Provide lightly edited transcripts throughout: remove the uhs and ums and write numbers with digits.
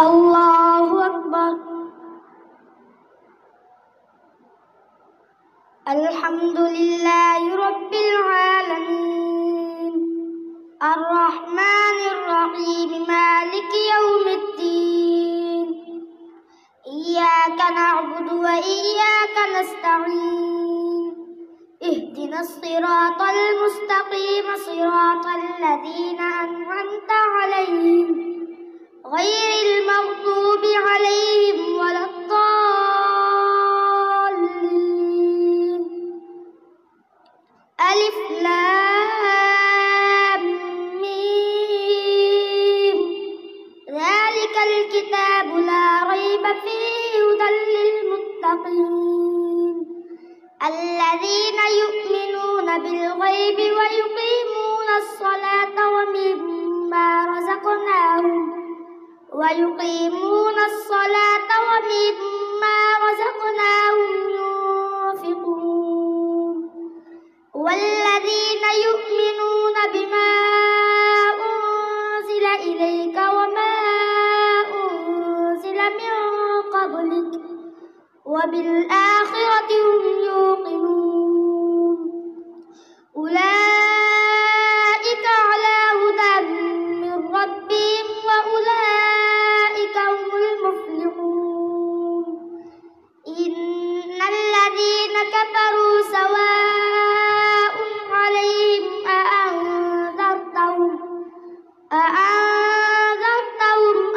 الله أكبر. الحمد لله رب العالمين الرحمن الرحيم مالك يوم الدين إياك نعبد وإياك نستعين اهدنا الصراط المستقيم صراط الذين أنعمت عليهم غير المغضوب عليهم ولا الضالين. ألف لام ميم ذلك الكتاب لا ريب فيه هدى للمتقين الذين يؤمنون بالغيب ويقيمون الصلاة ومما رزقناهم ينفقون والذين يؤمنون بما أنزل إليك وما أنزل من قبلك وبالآخرة هم يوقنون أولئك على هدى من ربهم وأولئك هم المفلحون. إن الذين كفروا سواء عليهم أأنذرتهم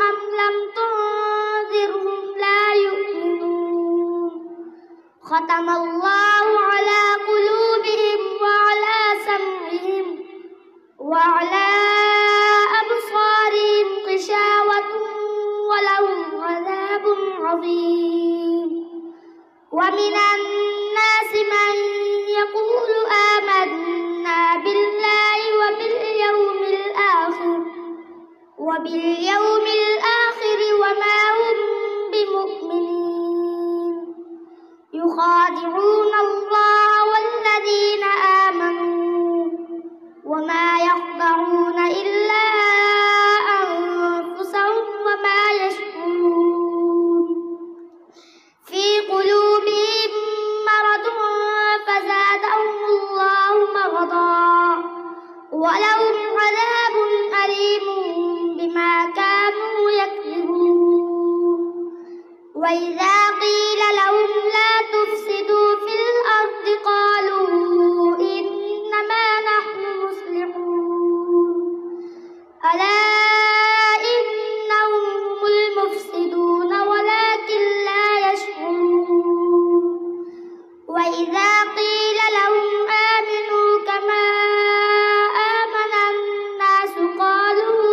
أم لم تنذرهم لا يؤمنون. ختم الله على قلوبهم وعلى سمعهم وعلى أبصارهم غشاوة ولهم عذاب عظيم. ومن الناس من يقول آمنا بالله وباليوم الآخر وما هم بمؤمنين يخادعون الله والذين آمنوا وما يخدعون إلا أنفسهم وما يشعرون. في قلوبهم مرض فزادهم الله مرضا ولهم عذاب أليم بما كانوا يكذبون. وإذا قيل لهم لا تفسدوا في الأرض قالوا إنما نحن مصلحون ألا إنهم هم المفسدون ولكن لا يشعرون. وإذا قيل لهم آمنوا كما آمن الناس قالوا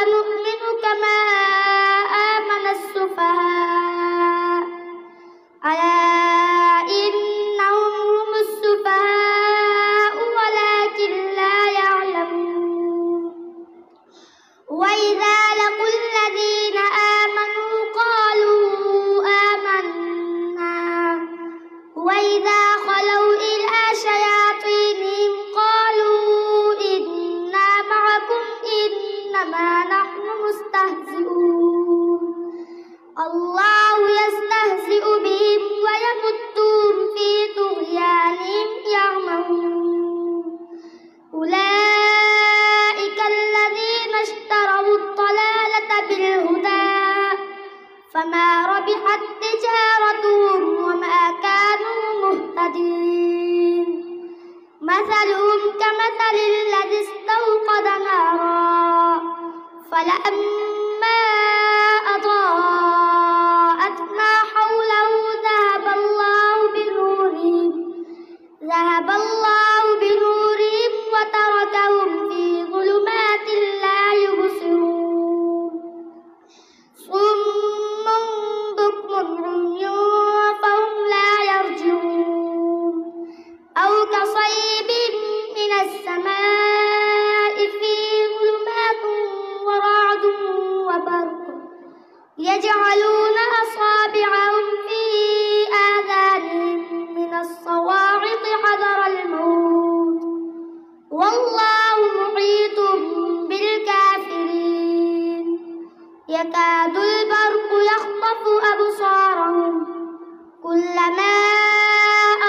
أنؤمن كما آمن السفهاء ألا إنهم هم السفهاء ولكن لا يعلمون. وإذا لقوا الذين آمنوا قالوا آمنا وإذا خلوا إلى شياطينهم قالوا إنا معكم إنما نحن مستهزئون. الله يستهزئ بهم ويمدهم في طغيانهم يعمهون. أولئك الذين اشتروا الضلالة بالهدى فما ربحت تجارتهم وما كانوا مهتدين. مثلهم كمثل الذي استوقد نارا فلما أضاءت ما حوله ذهب الله بنورهم وتركهم في ظلمات لا يبصرون. صم بكم عمي فهم لا يرجعون. أو كصيب من السماء فيه ظلمات ورعد وبرق يجعلون أصابعهم في آذانهم من الصواعق حذر الموت والله محيط بالكافرين. يكاد البرق يخطف أبصارهم كلما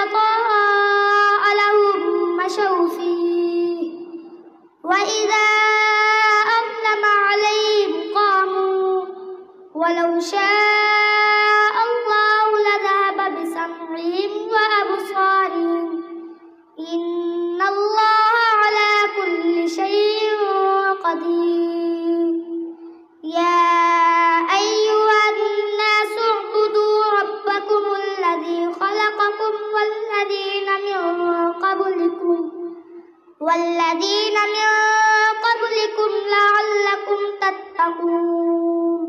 أضاء لهم مشوا فيه وإذا أظلم عليهم قاموا ولو شاء الله لذهب بسمعهم وأبصارهم إن الله على كل شيء قدير. يا أيها الناس اعبدوا ربكم الذي خلقكم والذين من قبلكم لعلكم تتقون.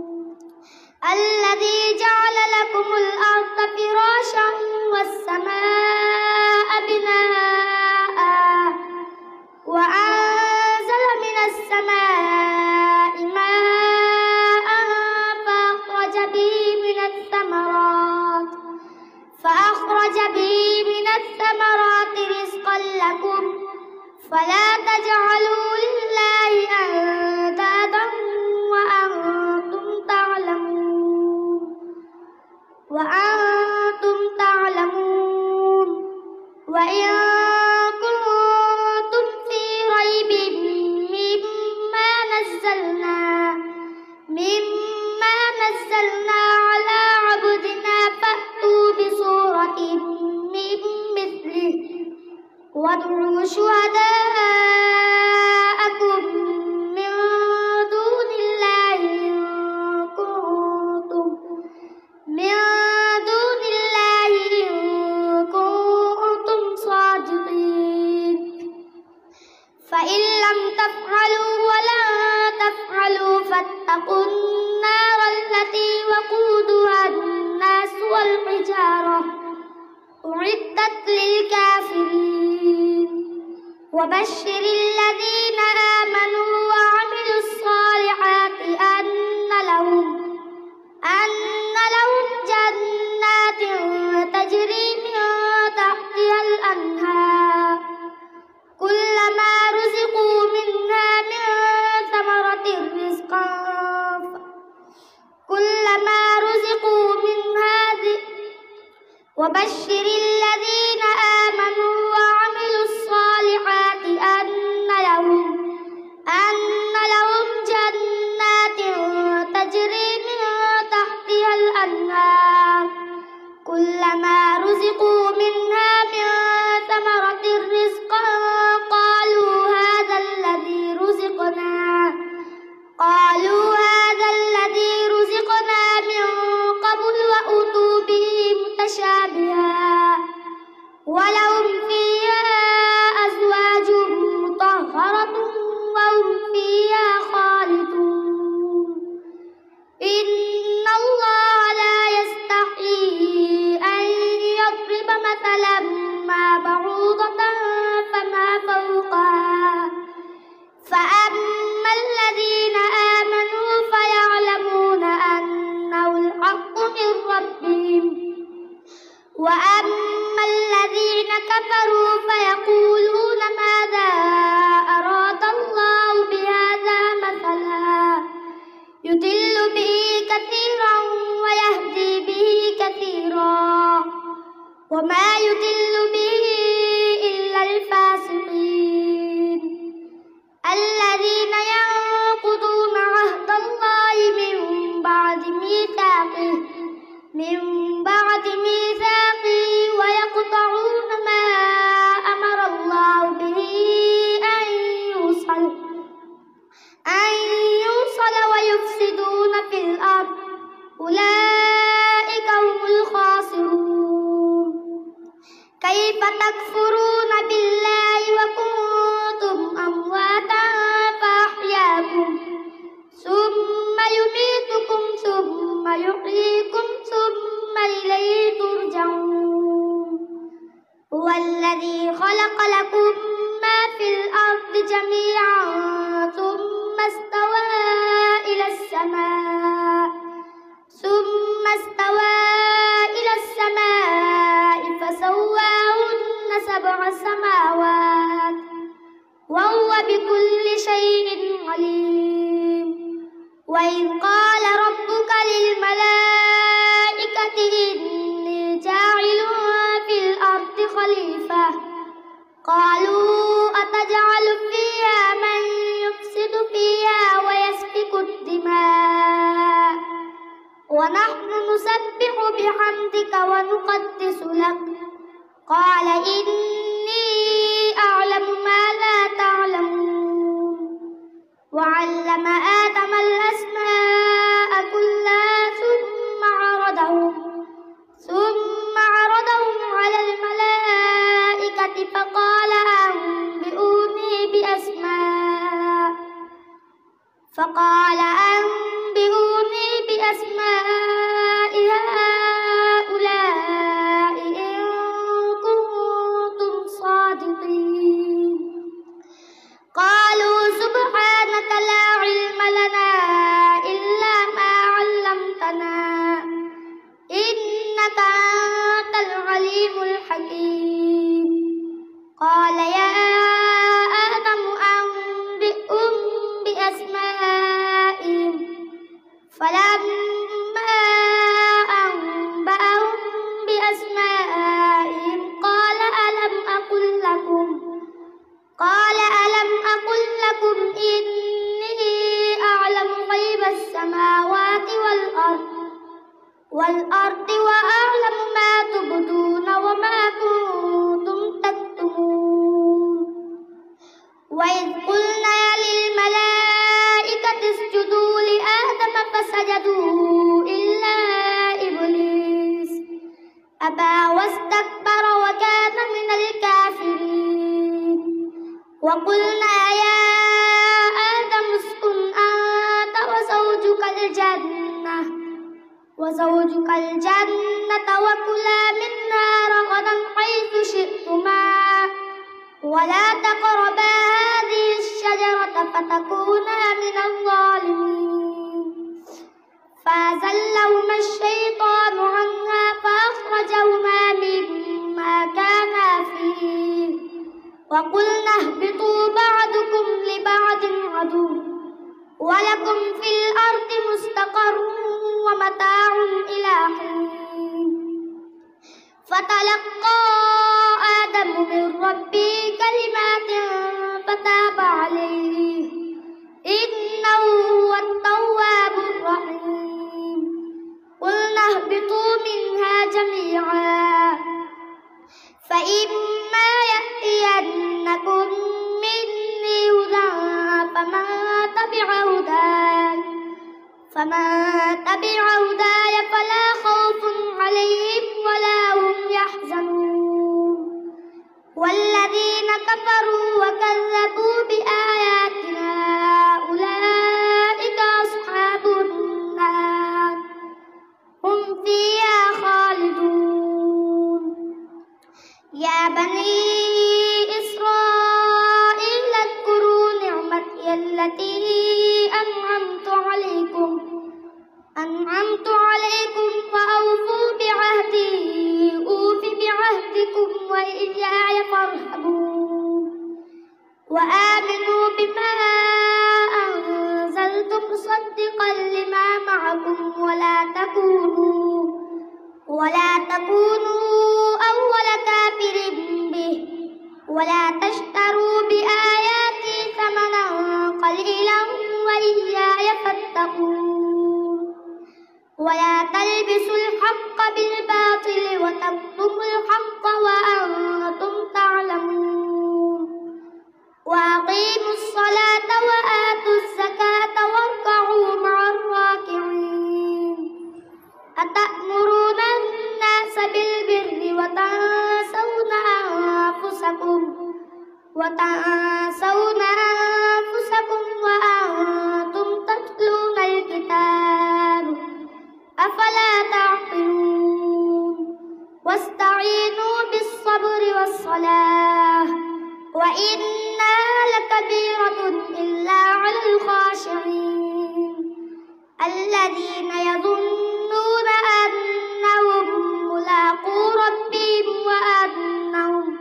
الذي جعل لكم الأرض فراشا والسماء بناء وأنزل من السماء ماء فأخرج به من الثمرات رزقا لكم فلا تجعلوا لله أندادا وأنتم تعلمون. وإن كنتم في ريب مما نزلنا على عبدنا فأتوا بسورة من مثله وادعوا شهداءكم من دون الله إن كنتم صادقين. فإن لم تفعلوا ولن تفعلوا فاتقوا النار التي وقودها الناس والحجارة أعدت للكافرين. وبشر الذين آمنوا وعملوا الصالحات أن لهم جنات تجري من تحتها الأنهار كلما رزقوا منها من ثمرة رزقا وبشر الذين آمنوا وعملوا الصالحات أن لهم جنات تجري من تحتها الأنهار كلما رزقوا منها من ثمرة رزقا قالوا هذا الذي رزقنا من قبل وأتوا به متشابها ولهم فيها أزواج مطهرة وهم فيها خالدون. إن الله لا يستحيي أن يضرب مثلا ما بعوضة فما فوقها فأما الذين آمنوا فيعلمون أنه الحق من ربهم وأما الذين كفروا فيقولون ماذا أراد الله بهذا مثلا يضل به كثيرا ويهدي به كثيرا وما يضل به إلا الفاسقين الذين ينقضون عهد الله من بعد ميثاقه ويقطعون ما أمر الله به أن يوصل ويفسدون في الأرض أولئك هم الخاسرون. كيف تكفرون بالله وكنتم أمواتا فأحياكم ثم يميتكم ثم يحييكم ثم إليه ترجعون. هو الذي خلق لكم ما في الأرض جميعا ثم استوى إلى السماء فسواهن 7 سماوات وهو بكل شيء عليم. وإذ قال للملائكة إني جاعل في الأرض خليفة قالوا أتجعل فيها من يفسد فيها ويسفك الدماء ونحن نسبح بحمدك ونقدس لك قال إني أعلم ما لا تعلمون وعلم آدم الأسماء كلها ثم عرضهم على الملائكة فقال أنبئوني بأسماء هؤلاء إن كنتم صادقين قالوا سبحانك لا علم لنا إلا ما علمتنا إنك أنت العليم الحكيم قال يا آدم أنبئهم بأسمائهم فلما أنبأهم بأسمائهم قال ألم أقل لكم إني أعلم غيب السماوات والأرض وأعلم ما تبدون وما كنتم تكتمون وإذ قلنا للملائكة اسجدوا لآدم فسجدوا إلا إبليس أبى واستكبر وكان من الكافرين وقلنا يا آدم اسكن أنت وزوجك الجنة وكلا منها رغدا حيث شئتما ولا تقربا هذه الشجرة فتكونا من الظالمين فأزلهما الشيطان عنها فأخرجهما مما كانا فيه وقلنا اهبطوا بعضكم لبعض عدو ولكم في الأرض مستقر ومتاع إلى حين فتلقى آدم من ربه كلمات فتاب عليه إنه هو التواب الرحيم قلنا اهبطوا منها جميعا فإما يأتينكم مني هدى فمن تبع هداي فلا خوف عليهم ولا هم يحزنون والذين كفروا وكذبوا بآياتنا أولئك أصحاب النار هم فيها خالدون يا بني إسرائيل اذكروا نعمتي التي أنعمت عليكم فأوفوا بعهدي أوف بعهدكم وإياي فارهبون وآمنوا بما أنزلت مصدقا لما معكم ولا تكونوا أول كافر به ولا تشتروا بآياتي ثمنا قليلا وإياي فاتقون ولا تلبسوا الحق بالباطل وتكتموا الحق وأنتم تعلمون وأقيموا الصلاة وآتوا الزكاة واركعوا مع الراكعين أتأمرون الناس بالبر وتنسون أنفسكم وأنتم تتلون الكتاب أفلا تعقلون واستعينوا بالصبر والصلاة وإنها لكبيرة إلا على الخاشعين الذين يظنون أنهم ملاقو ربهم وأنهم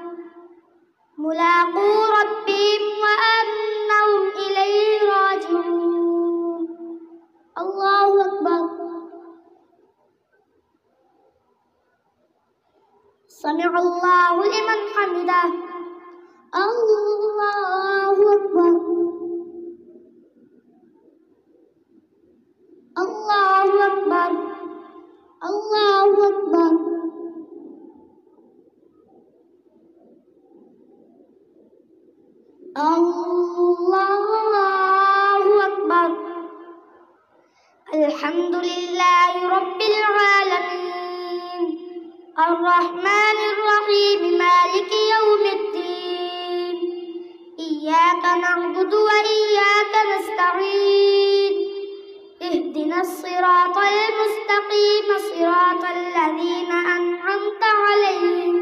سمع الله لمن حمده الله أكبر الله أكبر الله أكبر الله أكبر الحمد لله رب العالمين الرحمن الرحيم مالك يوم الدين إياك نعبد وإياك نستعين اهدنا الصراط المستقيم صراط الذين أنعمت عليهم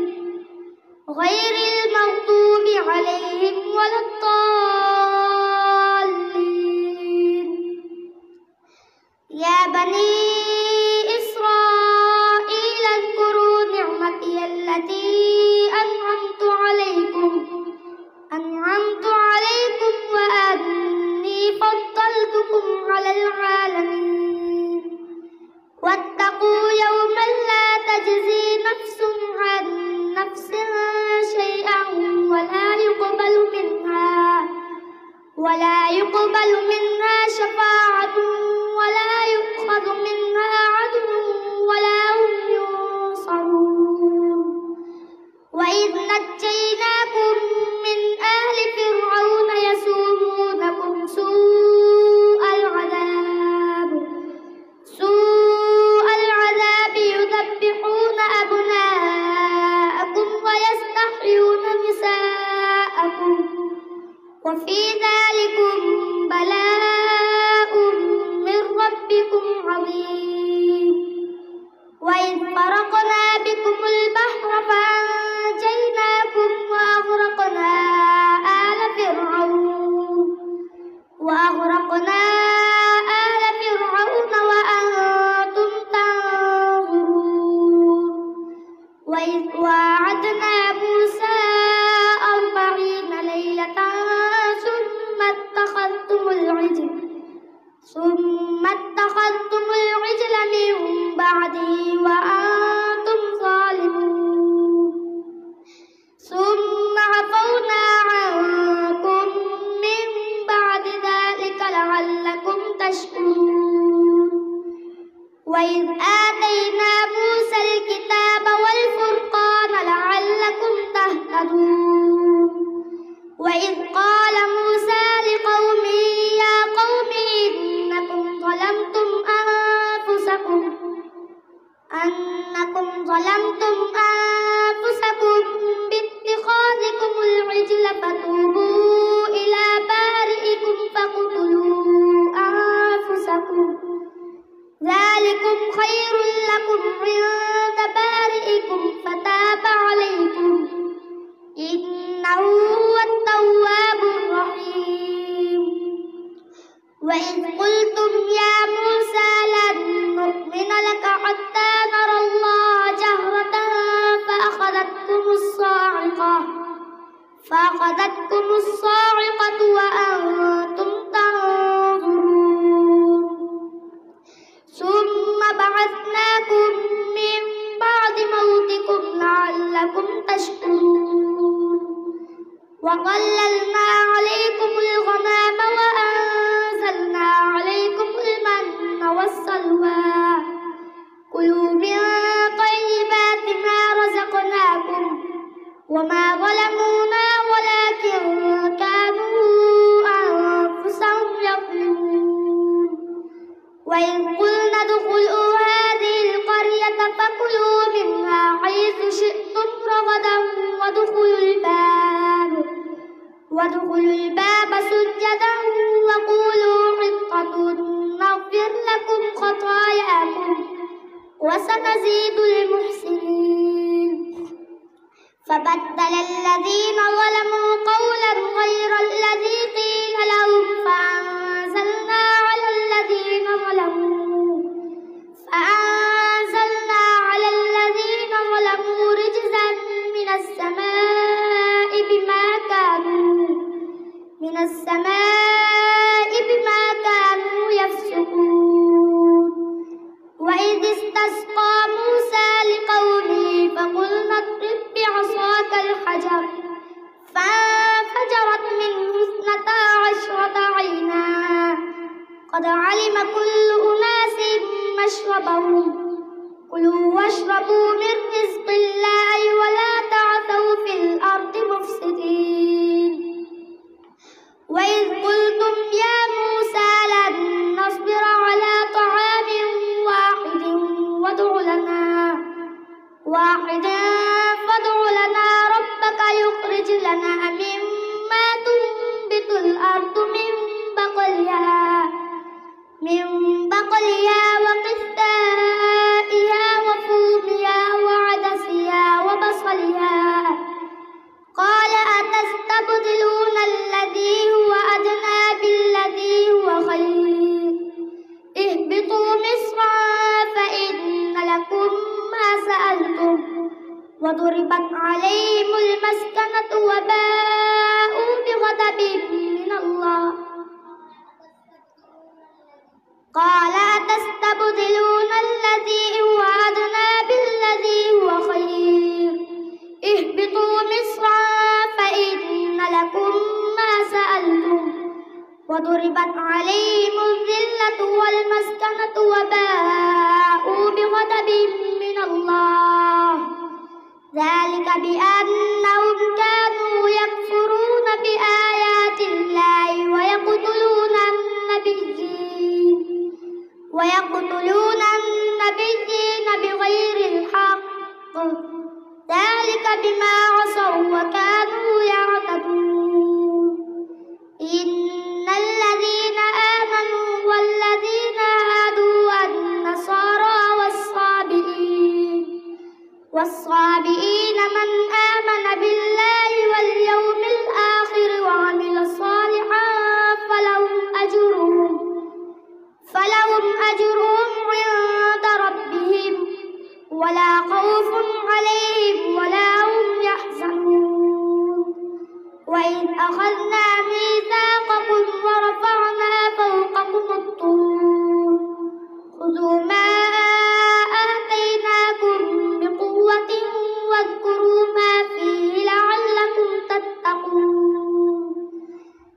غير المغضوب عليهم ولا الضالين يا بني إسرائيل اذكروا نعمتي التي أنعمت عليكم وأني فضلتكم على العالمين واتقوا يوما لا تجزي نفس عن نفس شيئا ولا يقبل منها شفاعة ولا يؤخذ منها عدل ولا هم ينصرون وإذ نجيناكم من آل فرعون يسومونكم سوء العذاب يذبحون أبناءكم ويستحيون نساءكم وفي ذلكم بلاء من ربكم عظيم وإذ فرقنا بكم البحر فأنجيناكم وأغرقنا آل فرعون وأنتم تنظرون وإذ واعدنا موسى 40 ليلة ثم اتخذتم العجل من بعدي وأنتم ظالمون ثم عفونا عنكم من بعد ذلك لعلكم تشكرون وإذ آتينا موسى الكتاب والفرقان لعلكم تهتدون وإذ قال موسى لقومه يا قوم إنكم ظلمتم أنفسكم باتخاذكم العجل فتوبوا إلى بارئكم فاقتلوا أنفسكم ذلكم خير لكم عند بارئكم فتاب عليكم إنه هو التواب الرحيم وإذ قلتم يا موسى لن نؤمن لك حتى نرى الله جهرة فأخذتكم الصاعقة وأنتم تنظرون ثم بعثناكم من بعد موتكم لعلكم تشكرون وظللنا عليكم الغمام وأنزلنا عليكم المن والسلوى كلوا من طيبات ما رزقناكم وما ظلمونا ولكن كانوا أنفسهم يظلمون وإذ قلنا ادخلوا هذه القرية فكلوا منها حيث شئتم رغدا وادخلوا الباب سجدا وقولوا حطة نغفر لكم خطاياكم وسنزيد المحسنين فبدل الذين ظلموا قولا غير الذي قيل لهم فأنزلنا على الذين ظلموا رجزا من السماء بما كانوا يفسقون وإذ استسقى موسى لقومه فقلنا اضرب قد علم كل أناس مشربهم كلوا واشربوا من رزق الله ولا تعثوا في الأرض مفسدين وإذ قلتم يا موسى لن نصبر على طعام واحد فادع لنا ربك يخرج لنا مما تنبت الأرض من بقلها وقثائها وفومها وعدسها وبصلها قال أتستبدلون الذي هو أدنى بالذي هو خير اهبطوا مصرا فإن لكم ما سألتم وضربت عليهم المسكنة وباءوا بغضب من الله قال أتستبدلون الذي هو أدنى بالذي هو خير اهبطوا مصرا فإن لكم ما سألتم وضربت عليهم الذلة والمسكنة وباءوا بغضب من الله ذلك بأنهم كانوا يكفرون بآيات الله ويقتلون النبيين بغير الحق ذلك بما عصوا وكانوا يعتدون إن الذين آمنوا والذين هادوا والنصارى والصابئين من آمن بالله واليوم الآخر وعمل صالحا فلهم أجرهم عند ربهم ولا خوف عليهم ولا هم يحزنون وإذ أخذنا ميثاقكم ورفعنا فوقكم الطور خذوا ما آتيناكم بقوة واذكروا ما فيه لعلكم تتقون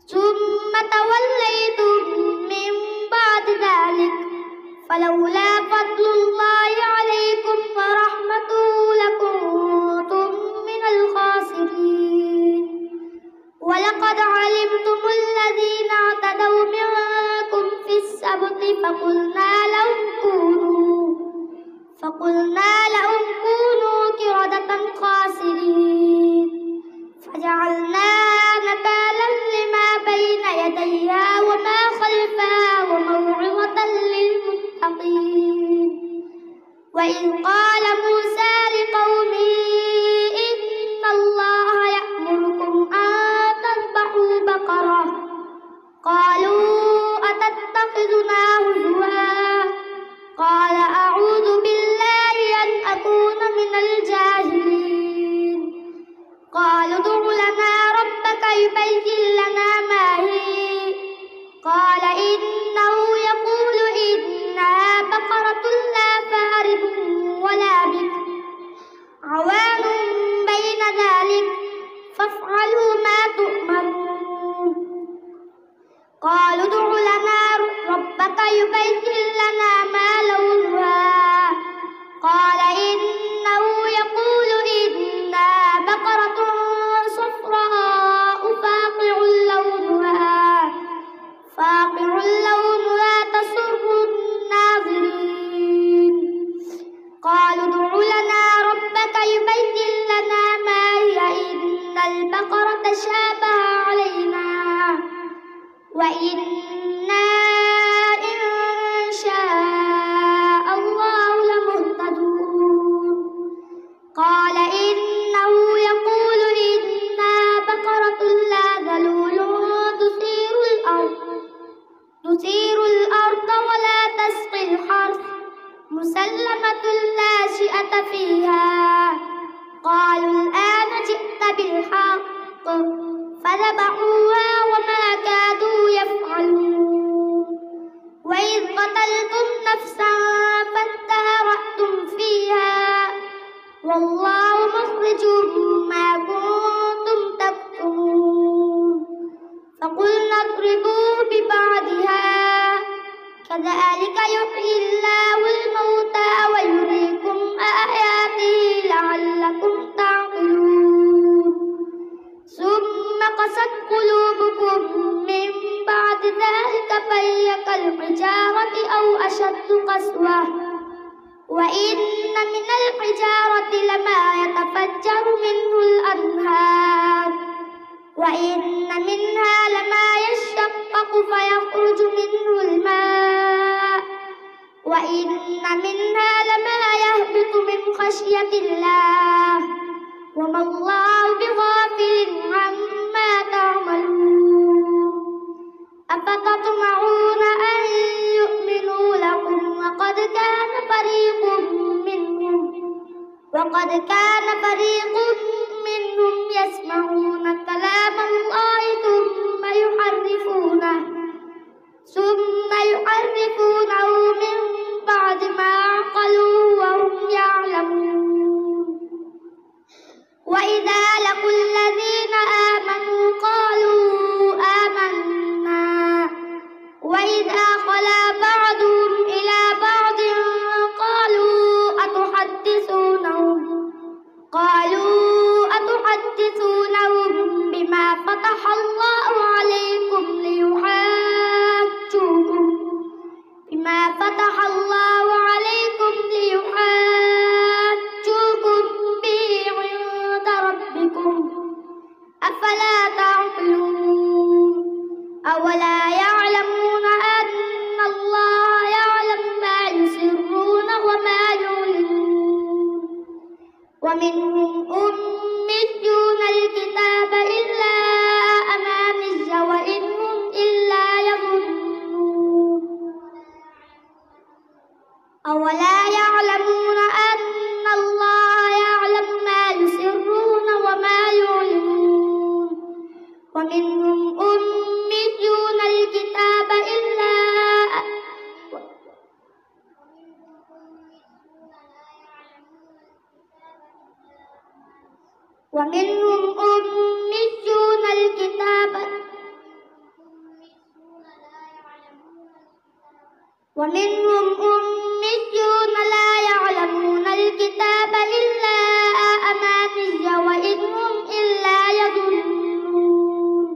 ثم توليتم من بعد ذلك فلولا فضل الله عليكم ورحمته لكنتم من الخاسرين ولقد علمتم الذين اعتدوا منكم في السبت فقلنا لهم كونوا قردة خاسرين فجعلناها نكالا لما بين يديها وما خلفها وموعظة للمتقين وإذ قال موسى لقومه إن الله يأمركم أن تذبحوا بقرة قالوا أتتخذنا هزوا قال أعوذ بالله أن أكون من الجاهلين قالوا ادع لنا ربك يبين لنا ما هي قال إنه يقول إنها بقرة لا فارض ولا بكر عوان بين ذلك فافعلوا ما تؤمرون قالوا ادع لنا ربك يبين لنا ما لونها قال إنه يقول إنها بقرة صفراء فاقع لونها تسر الناظرين قالوا ادع لنا ربك يبين لنا ما هي إن البقرة شابه علينا وإنا إن شاء الله لمهتدون قال إنه يقول إنها بقرة لا ذلول تثير الأرض ولا تسقي الحرث مسلمة لا شئة فيها قالوا الآن جئت بالحق فذبحوها وما كادوا يفعلون وإذ قتلتم نفسا فادارأتم فيها والله مخرج ما كنتم تكتمون فقلنا اضربوا ببعضها كذلك يحيي الله الموتى ويريكم آياته لعلكم تعقلون ثم قست قلوبكم من بعد ذلك فهي كالحجارة أو أشد قسوة وإن من الحجارة لما يتفجر منه الأنهار وإن منها لما يشقق فيخرج منه الماء وإن منها لما يهبط من خشية الله وما الله بغافل عما تعملون أفتطمعون أن يؤمنوا لكم وقد كان فريق منهم يسمعون كلام الله ثم يحرفونه من بعد ما عقلوه وهم يعلمون وإذا لقوا الذين آمنوا قالوا آمنا وإذا خلا بعضهم إلى بعض أتحدثونهم بما فتح الله عليكم ليحاجوكم به عند ربكم أفلا تعقلون أولا يعلمون أن الله يعلم ما يسرون وما يعلنون ومنهم أميون الكتاب إلا أماني وإن هم إلا يظنون أولا يعلمون أن الله يعلم ما يسرون وما يعلنون ومنهم أميون الكتاب إلا لا يعلمون الكتاب إلا أماني وإن هم إلا يظنون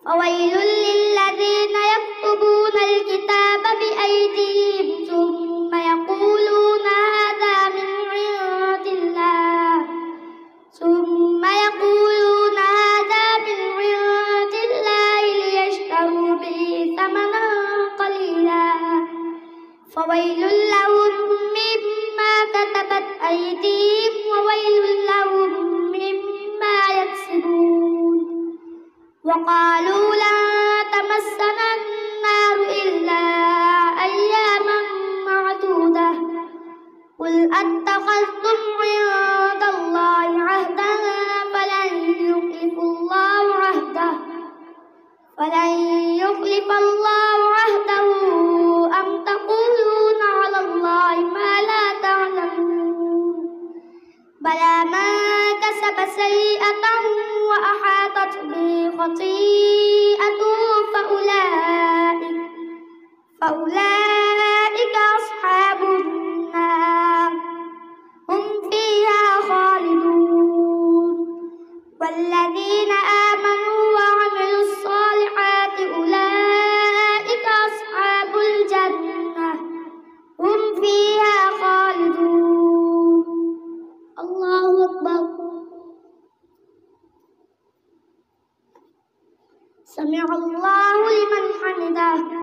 فويل للذين يكتبون الكتاب بأيديهم ثم يقولون هذا من عند الله ليشتروا به ثمنا قليلا فويل لهم مما كتبت أيديهم وويل لهم مما يكسبون وقالوا لن تمسنا النار إلا أياما معدودة قل أتخذتم عند الله عهدا فلن يخلف الله عهده أم تقولون على الله ما لا تعلمون بلى من كسب سيئة وأحاطت به خطيئته فأولئك أصحاب النار هم فيها خالدون والذين آمنوا وعملوا الصالحات أولئك أصحاب الجنة هم فيها خالدون الله أكبر سمع الله لمن حمده